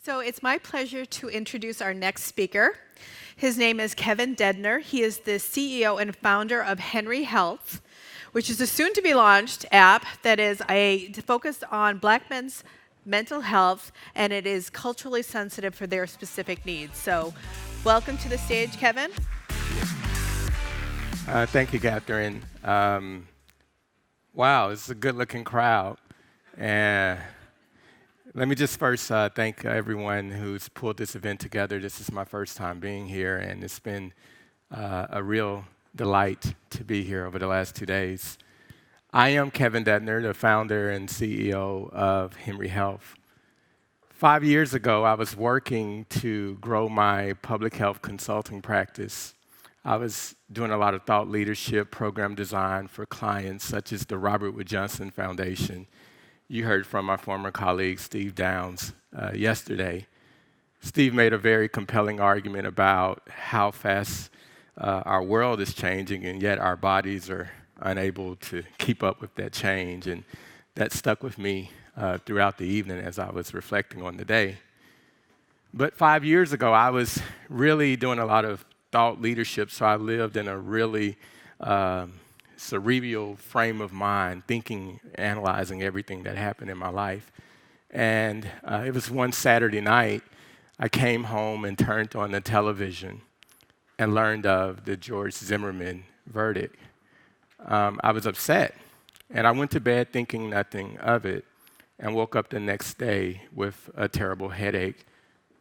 So it's my pleasure to introduce our next speaker. His name is Kevin Dedner. He is the CEO and founder of Henry Health, which is a soon-to-be launched app that is focused on Black men's mental health, and it is culturally sensitive for their specific needs. So welcome to the stage, Kevin. Thank you, Catherine. Wow, it's a good-looking crowd. And let me just first thank everyone who's pulled this event together. This is my first time being here, and it's been a real delight to be here over the last 2 days. I am Kevin Dedner, the founder and CEO of Henry Health. 5 years ago, I was working to grow my public health consulting practice. I was doing a lot of thought leadership, program design for clients such as the Robert Wood Johnson Foundation. You heard from my former colleague, Steve Downs, yesterday. Steve made a very compelling argument about how fast our world is changing, and yet our bodies are unable to keep up with that change. And that stuck with me throughout the evening as I was reflecting on the day. But 5 years ago, I was really doing a lot of thought leadership, so I lived in a really cerebral frame of mind, thinking, analyzing everything that happened in my life. And it was one Saturday night, I came home and turned on the television and learned of the George Zimmerman verdict. I was upset, and I went to bed thinking nothing of it, and woke up the next day with a terrible headache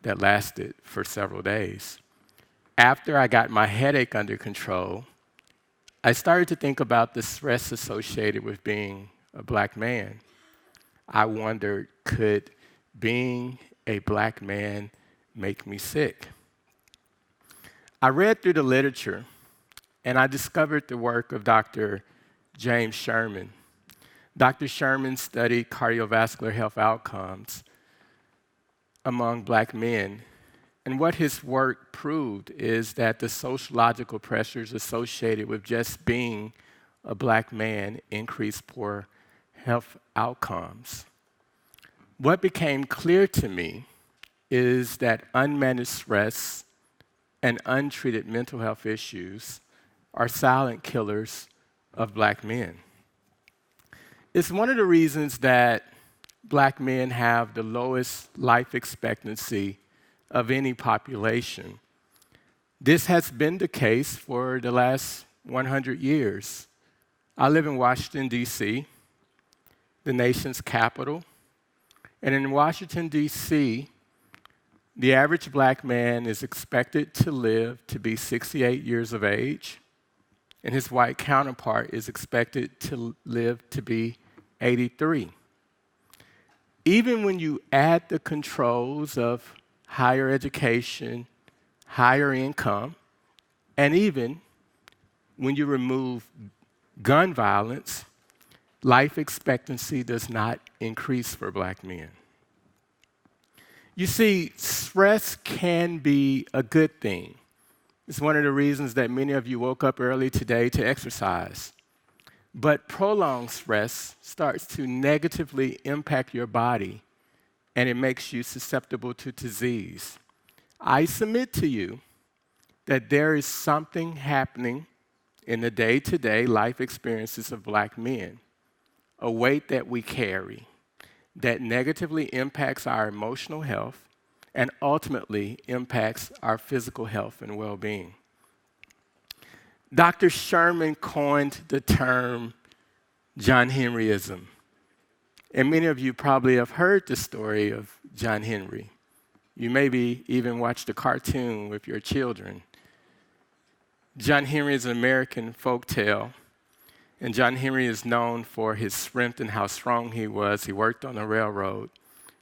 that lasted for several days. After I got my headache under control, I started to think about the stress associated with being a Black man. I wondered, could being a Black man make me sick? I read through the literature, and I discovered the work of Dr. James Sherman. Dr. Sherman studied cardiovascular health outcomes among Black men. And what his work proved is that the sociological pressures associated with just being a Black man increased poor health outcomes. What became clear to me is that unmanaged stress and untreated mental health issues are silent killers of Black men. It's one of the reasons that Black men have the lowest life expectancy of any population. This has been the case for the last 100 years. I live in Washington, D.C., the nation's capital. And in Washington, D.C., the average Black man is expected to live to be 68 years of age, and his white counterpart is expected to live to be 83. Even when you add the controls of higher education, higher income, and even when you remove gun violence, life expectancy does not increase for Black men. You see, stress can be a good thing. It's one of the reasons that many of you woke up early today to exercise. But prolonged stress starts to negatively impact your body, and it makes you susceptible to disease. I submit to you that there is something happening in the day-to-day life experiences of Black men, a weight that we carry that negatively impacts our emotional health and ultimately impacts our physical health and well-being. Dr. Sherman coined the term John Henryism. And many of you probably have heard the story of John Henry. You maybe even watched a cartoon with your children. John Henry is an American folktale, and John Henry is known for his strength and how strong he was. He worked on the railroad.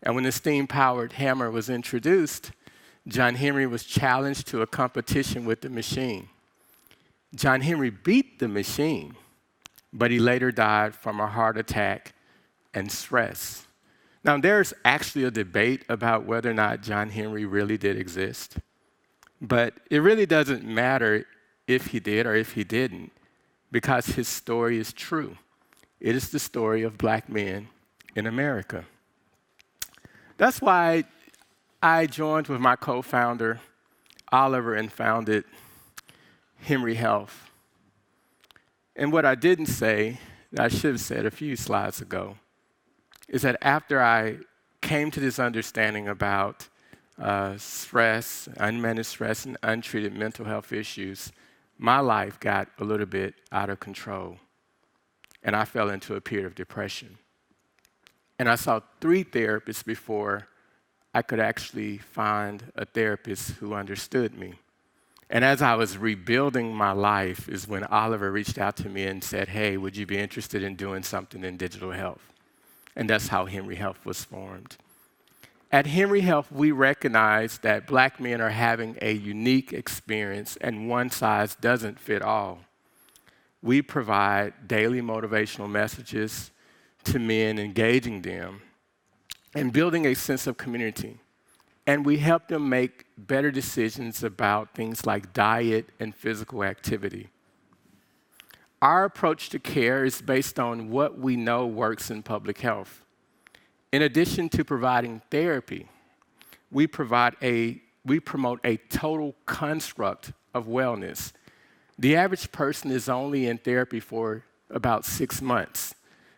And when the steam-powered hammer was introduced, John Henry was challenged to a competition with the machine. John Henry beat the machine, but he later died from a heart attack and stress. Now, there's actually a debate about whether or not John Henry really did exist, but it really doesn't matter if he did or if he didn't, because his story is true. It is the story of Black men in America. That's why I joined with my co-founder, Oliver, and founded Henry Health. And what I didn't say, that I should have said a few slides ago, is that after I came to this understanding about stress, unmanaged stress, and untreated mental health issues, my life got a little bit out of control. And I fell into a period of depression. And I saw 3 therapists before I could actually find a therapist who understood me. And as I was rebuilding my life is when Oliver reached out to me and said, hey, would you be interested in doing something in digital health? And that's how Henry Health was formed. At Henry Health, we recognize that Black men are having a unique experience and one size doesn't fit all. We provide daily motivational messages to men, engaging them and building a sense of community. And we help them make better decisions about things like diet and physical activity. Our approach to care is based on what we know works in public health. In addition to providing therapy, we promote a total construct of wellness. The average person is only in therapy for about 6 months.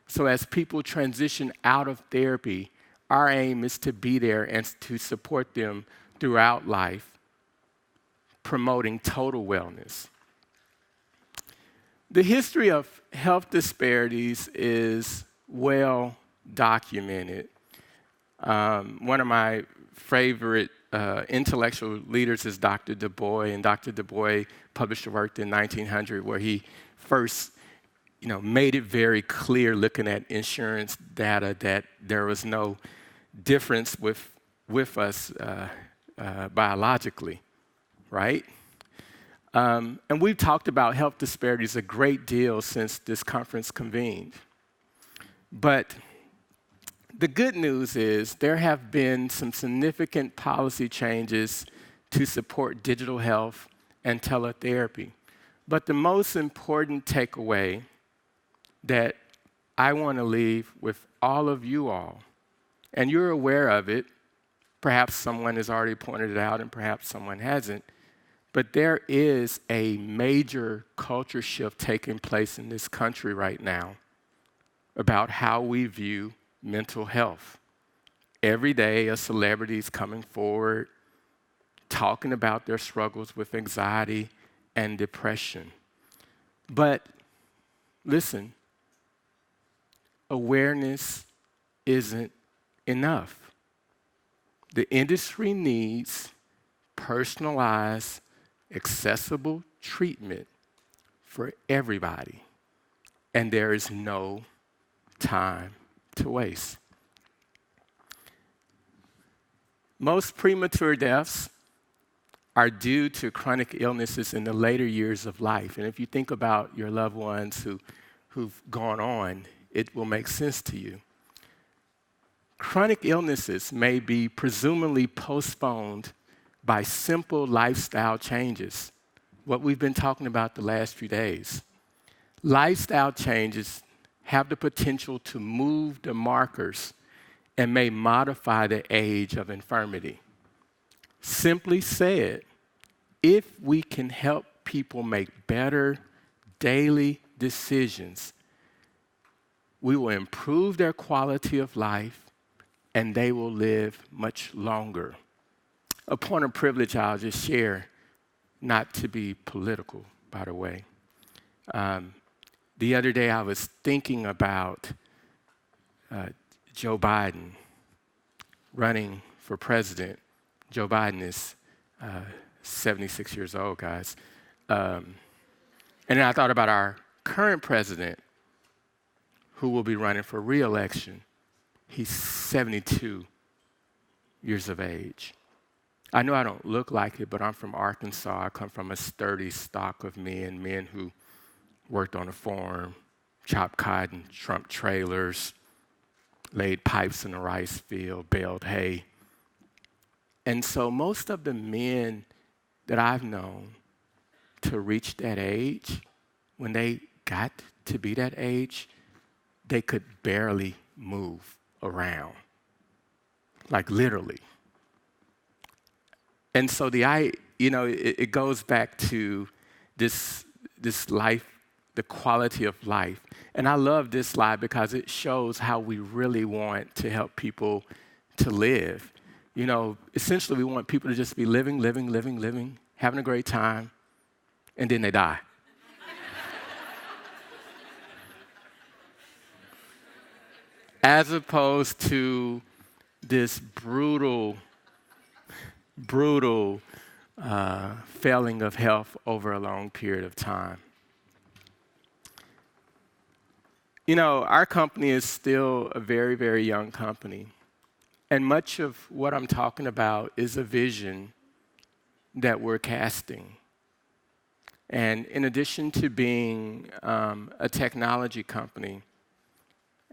So as people transition out of therapy, our aim is to be there and to support them throughout life, promoting total wellness. The history of health disparities is well documented. One of my favorite intellectual leaders is Dr. Du Bois, and Dr. Du Bois published a work in 1900 where he first made it very clear, looking at insurance data, that there was no difference with us biologically, right? And we've talked about health disparities a great deal since this conference convened. But the good news is there have been some significant policy changes to support digital health and teletherapy. But the most important takeaway that I want to leave with all of you all, and you're aware of it, perhaps someone has already pointed it out and perhaps someone hasn't, but there is a major culture shift taking place in this country right now about how we view mental health. Every day, a celebrity is coming forward, talking about their struggles with anxiety and depression. But listen, awareness isn't enough. The industry needs personalized, accessible treatment for everybody, and there is no time to waste. Most premature deaths are due to chronic illnesses in the later years of life. And if you think about your loved ones who've gone on, it will make sense to you. Chronic illnesses may be presumably postponed by simple lifestyle changes, what we've been talking about the last few days. Lifestyle changes have the potential to move the markers and may modify the age of infirmity. Simply said, if we can help people make better daily decisions, we will improve their quality of life and they will live much longer. A point of privilege I'll just share, not to be political, by the way. The other day I was thinking about Joe Biden running for president. Joe Biden is 76 years old, guys. And then I thought about our current president who will be running for re-election. He's 72 years of age. I know I don't look like it, but I'm from Arkansas. I come from a sturdy stock of men who worked on a farm, chopped cotton, trumped trailers, laid pipes in the rice field, baled hay. And so most of the men that I've known to reach that age, when they got to be that age, they could barely move around, like literally. And so it goes back to this life, the quality of life. And I love this slide because it shows how we really want to help people to live. Essentially, we want people to just be living, having a great time, and then they die. As opposed to this brutal failing of health over a long period of time. Our company is still a very, very young company. And much of what I'm talking about is a vision that we're casting. And in addition to being a technology company,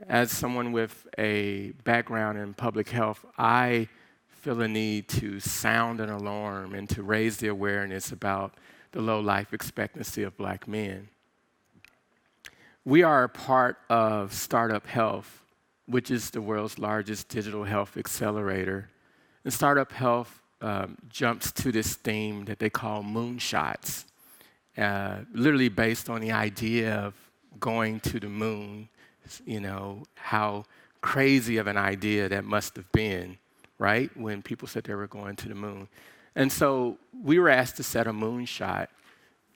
as someone with a background in public health, I feel a need to sound an alarm and to raise the awareness about the low life expectancy of Black men. We are a part of Startup Health, which is the world's largest digital health accelerator. And Startup Health jumps to this theme that they call moonshots, literally based on the idea of going to the moon. How crazy of an idea that must have been, right? When people said they were going to the moon. And so we were asked to set a moonshot,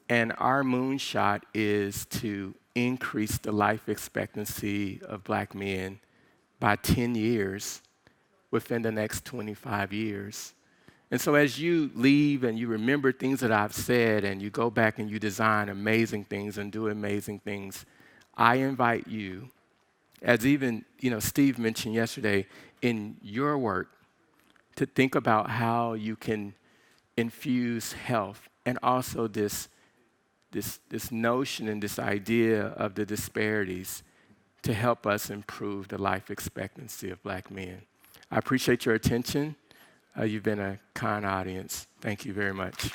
and our moonshot is to increase the life expectancy of Black men by 10 years within the next 25 years. And so as you leave and you remember things that I've said and you go back and you design amazing things and do amazing things, I invite you, as even Steve mentioned yesterday, in your work, to think about how you can infuse health and also this notion and this idea of the disparities to help us improve the life expectancy of Black men. I appreciate your attention. You've been a kind audience. Thank you very much.